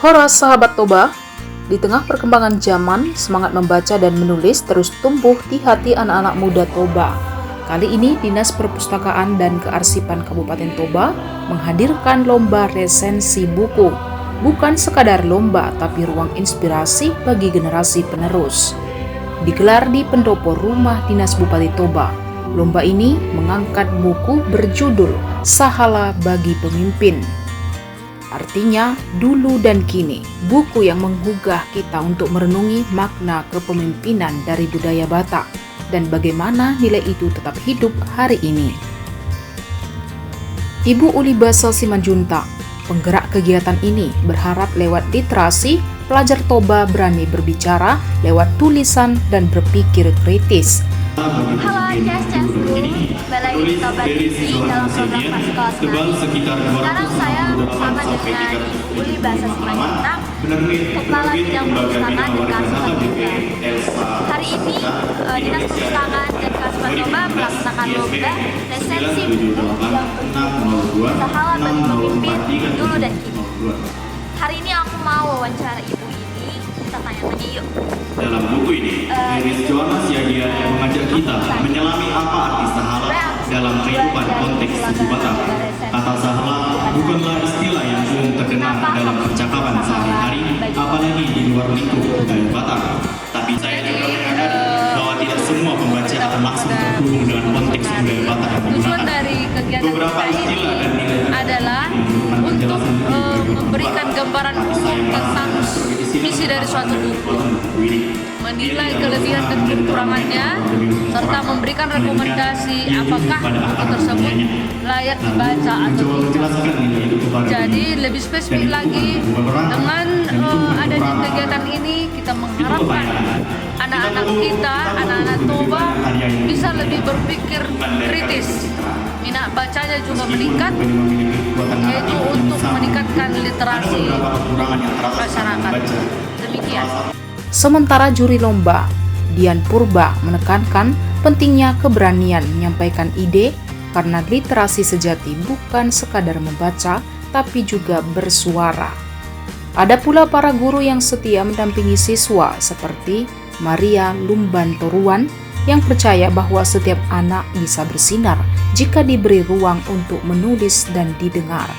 Horas sahabat Toba, di tengah perkembangan zaman, semangat membaca dan menulis terus tumbuh di hati anak-anak muda Toba. Kali ini Dinas Perpustakaan dan Kearsipan Kabupaten Toba menghadirkan lomba resensi buku. Bukan sekadar lomba, tapi ruang inspirasi bagi generasi penerus. Digelar di pendopo rumah Dinas Bupati Toba. Lomba ini mengangkat buku berjudul Sahala Bagi Pemimpin. Artinya, dulu dan kini, buku yang menggugah kita untuk merenungi makna kepemimpinan dari budaya Batak dan bagaimana nilai itu tetap hidup hari ini. Ibu Uli Basa Simanjuntak, penggerak kegiatan ini, berharap lewat literasi, pelajar Toba berani berbicara lewat tulisan dan berpikir kritis. Halo Cas-Casku, Balai di Toba TV dalam program Pascal Senari. Sekarang saya bersama dengan Uli Basa Simanjuntak, Kepala Bidang Perpustakaan dan Kearsipan Toba. Hari ini Dinas Perpustakaan dan Kearsipan Toba melaksanakan lomba resensi buku yang berjudul Sahala Bagi Pemimpin Dulu dan Kini. Hari ini aku mau wawancara ibu ini, kita tanya-tanya yuk. Dalam buku ini, Iris Joana Siagia mengajak kita menyelami apa arti sahala dalam kehidupan konteks suku Batak. Kata sahala bukanlah istilah yang umum terdengar dalam percakapan sehari-hari, apalagi di luar lingkup budaya Batak. Tapi saya juga menyadari bahwa tidak semua pembaca akan langsung terhubung dengan konteks budaya Batak yang Tujuan digunakan. dari kegiatan Beberapa kita istilah dan ini nilai adalah untuk memberikan gambaran umum tentang visi dari suatu buku, menilai kelebihan dan kekurangannya, serta memberikan rekomendasi apakah buku tersebut layak dibaca atau tidak. Jadi lebih spesifik lagi, dengan adanya kegiatan ini kita mengharapkan anak-anak kita, anak-anak Toba bisa lebih berpikir kritis. Minat bacanya juga meningkat, yaitu untuk meningkatkan literasi masyarakat. Demikian. Sementara juri lomba, Dian Purba, menekankan pentingnya keberanian menyampaikan ide karena literasi sejati bukan sekadar membaca, tapi juga bersuara. Ada pula para guru yang setia mendampingi siswa seperti Maria Lumbantoruan yang percaya bahwa setiap anak bisa bersinar jika diberi ruang untuk menulis dan didengar.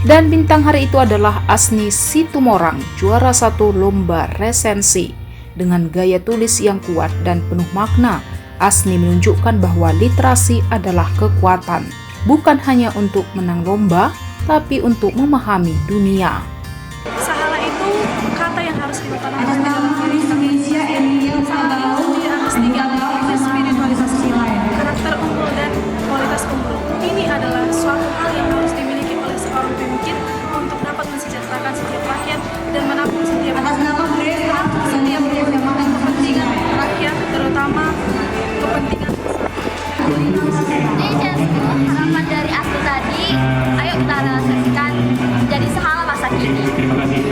Dan bintang hari itu adalah Asni Situmorang, juara 1 lomba resensi. Dengan gaya tulis yang kuat dan penuh makna, Asni menunjukkan bahwa literasi adalah kekuatan, bukan hanya untuk menang lomba, tapi untuk memahami dunia. Sahala itu kata yang harus kita tanamkan dalam diri Indonesia. Sahala itu dia atas 3 spiritualisasi karakter unggul dan kualitas unggul. Ini adalah suatu hal yang harus dimiliki oleh seorang pemimpin untuk dapat mensejahterakan setiap rakyat dan menampung setiap kepentingan rakyat, terutama kepentingan Jadi Casku, harapan dari aku tadi, ayo kita realisasikan menjadi sahala masa kini.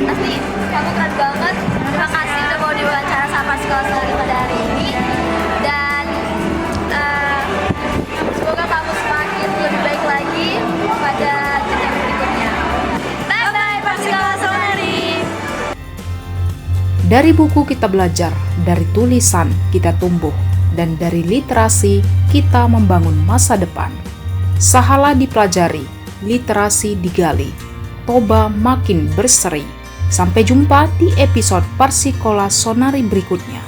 Tapi kamu keren banget, terima kasih udah mau diwawancara sama Pascal Senari pada hari ini. Dan semoga kamu semakin lebih baik lagi pada jenjang berikutnya. Bye bye Pascal Senari. Dari buku kita belajar, dari tulisan kita tumbuh, dan dari literasi kita membangun masa depan. Sahala dipelajari, literasi digali, Toba makin berseri. Sampai jumpa di episode Parsikola Sonari berikutnya.